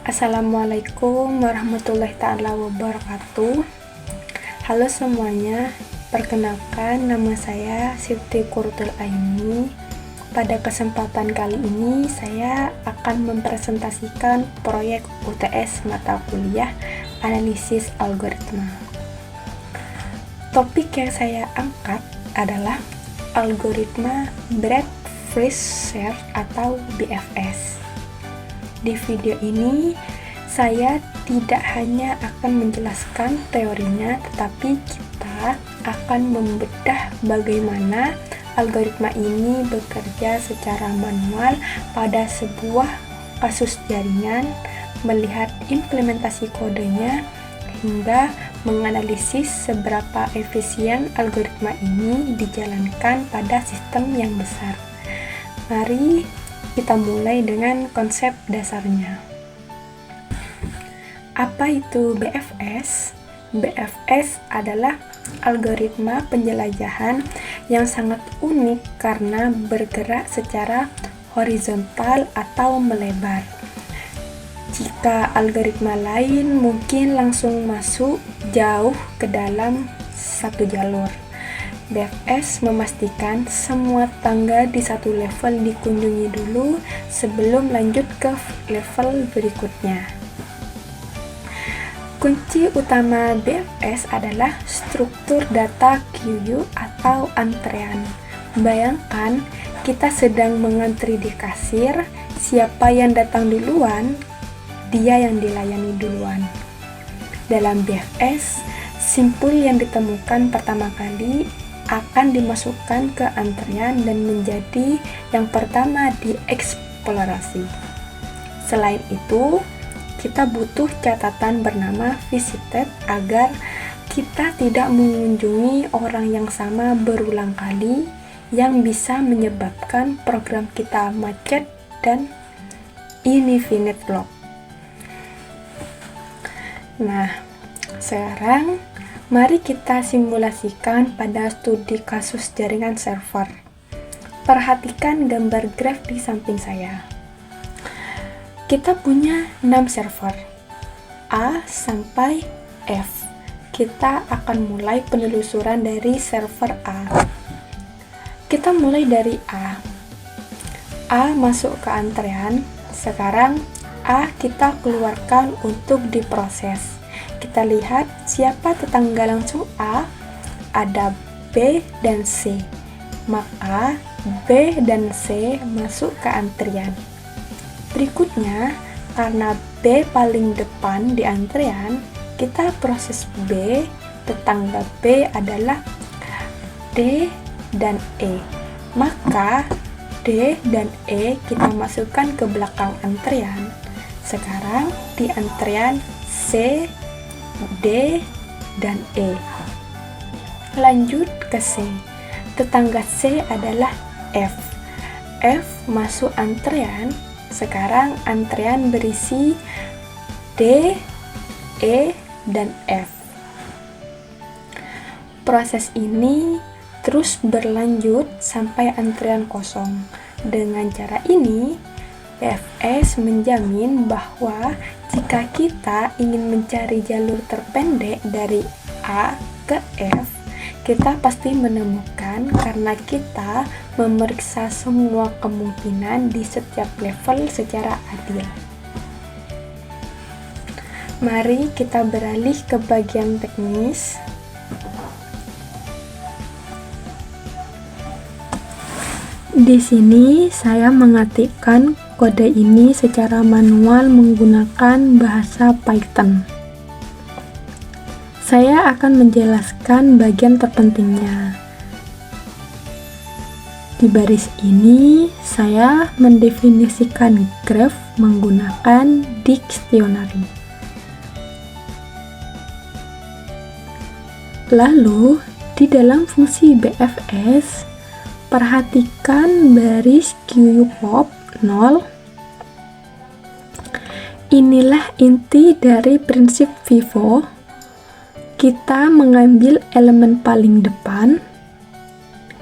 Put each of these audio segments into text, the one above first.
Assalamualaikum warahmatullahi ta'ala wabarakatuh. Halo semuanya, perkenalkan nama saya Siti Qurratul Aini. Pada kesempatan kali ini saya akan mempresentasikan proyek UTS mata kuliah analisis algoritma. Topik yang saya angkat adalah algoritma breadth first search atau BFS. Di video ini, saya tidak hanya akan menjelaskan teorinya, tetapi kita akan membedah bagaimana algoritma ini bekerja secara manual pada sebuah kasus jaringan, melihat implementasi kodenya, hingga menganalisis seberapa efisien algoritma ini dijalankan pada sistem yang besar. Mari kita mulai dengan konsep dasarnya. Apa itu BFS? BFS adalah algoritma penjelajahan yang sangat unik karena bergerak secara horizontal atau melebar. Jika algoritma lain mungkin langsung masuk jauh ke dalam satu jalur, BFS memastikan semua tangga di satu level dikunjungi dulu sebelum lanjut ke level berikutnya. Kunci utama BFS adalah struktur data queue atau antrean. Bayangkan kita sedang mengantri di kasir, siapa yang datang duluan, dia yang dilayani duluan. Dalam BFS, simpul yang ditemukan pertama kali akan dimasukkan ke antrean dan menjadi yang pertama dieksplorasi. Selain itu, kita butuh catatan bernama visited agar kita tidak mengunjungi orang yang sama berulang kali yang bisa menyebabkan program kita macet dan infinite loop. Nah, sekarang mari kita simulasikan pada studi kasus jaringan server. Perhatikan gambar graf di samping saya. Kita punya 6 server, A sampai F. Kita akan mulai penelusuran dari server A. Kita mulai dari A. A masuk ke antrean. Sekarang A kita keluarkan untuk diproses. Kita lihat siapa tetangga langsung A, ada B dan C. Maka B dan C masuk ke antrian. Berikutnya, karena B paling depan di antrian, kita proses B. Tetangga B adalah D dan E. Maka D dan E kita masukkan ke belakang antrian. Sekarang di antrian C, D, dan E. Lanjut ke C. Tetangga C adalah F. F masuk antrean. Sekarang antrean berisi D, E, dan F. Proses ini terus berlanjut sampai antrean kosong. Dengan cara ini, BFS menjamin bahwa jika kita ingin mencari jalur terpendek dari A ke F, kita pasti menemukan karena kita memeriksa semua kemungkinan di setiap level secara adil. Mari kita beralih ke bagian teknis. Di sini saya mengetikkan kode ini secara manual menggunakan bahasa Python. Saya akan menjelaskan bagian terpentingnya. Di baris ini, saya mendefinisikan graf menggunakan dictionary. Lalu, di dalam fungsi BFS, perhatikan baris QPOP 0. Inilah inti dari prinsip FIFO. kita mengambil elemen paling depan,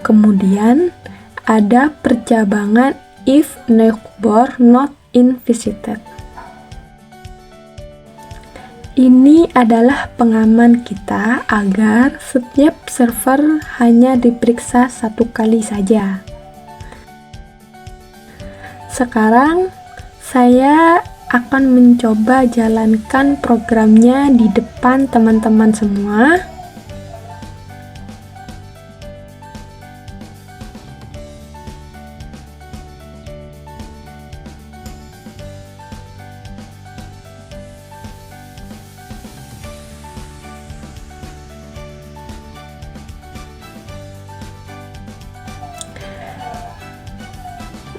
kemudian ada percabangan if neighbor not in visited. Ini adalah pengaman kita agar setiap server hanya diperiksa satu kali saja. Sekarang saya akan mencoba jalankan programnya di depan teman-teman semua.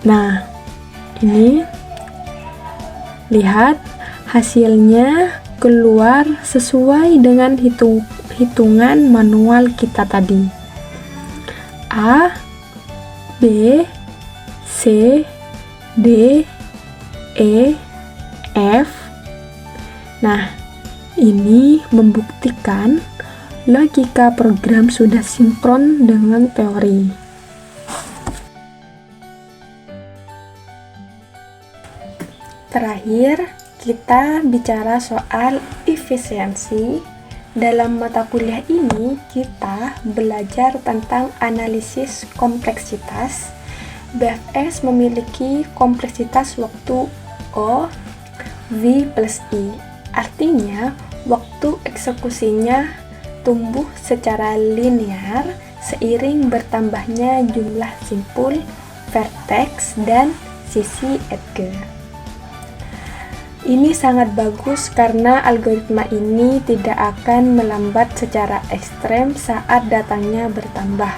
Nah, ini lihat hasilnya keluar sesuai dengan hitungan manual kita tadi. A, B, C, D, E, F. Nah, ini membuktikan logika program sudah sinkron dengan teori. Terakhir, kita bicara soal efisiensi. Dalam mata kuliah ini, kita belajar tentang analisis kompleksitas. BFS memiliki kompleksitas waktu O, V plus I. Artinya, waktu eksekusinya tumbuh secara linear seiring bertambahnya jumlah simpul, vertex, dan sisi edge. Ini sangat bagus karena algoritma ini tidak akan melambat secara ekstrem saat datanya bertambah.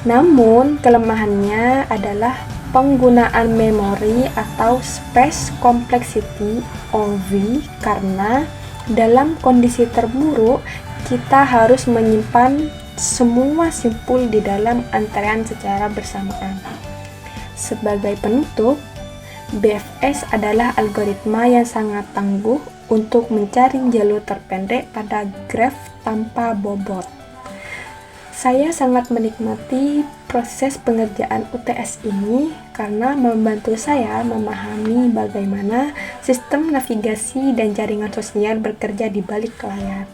Namun, kelemahannya adalah penggunaan memori atau space complexity (OV) karena dalam kondisi terburuk kita harus menyimpan semua simpul di dalam antrean secara bersamaan. Sebagai penutup, BFS adalah algoritma yang sangat tangguh untuk mencari jalur terpendek pada graf tanpa bobot. Saya sangat menikmati proses pengerjaan UTS ini karena membantu saya memahami bagaimana sistem navigasi dan jaringan sosial bekerja di balik layar.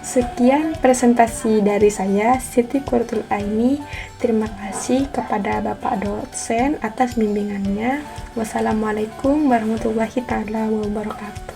Sekian presentasi dari saya, Siti Qurratul Aini. Terima kasih kepada Bapak dosen atas bimbingannya. Wassalamualaikum warahmatullahi wabarakatuh.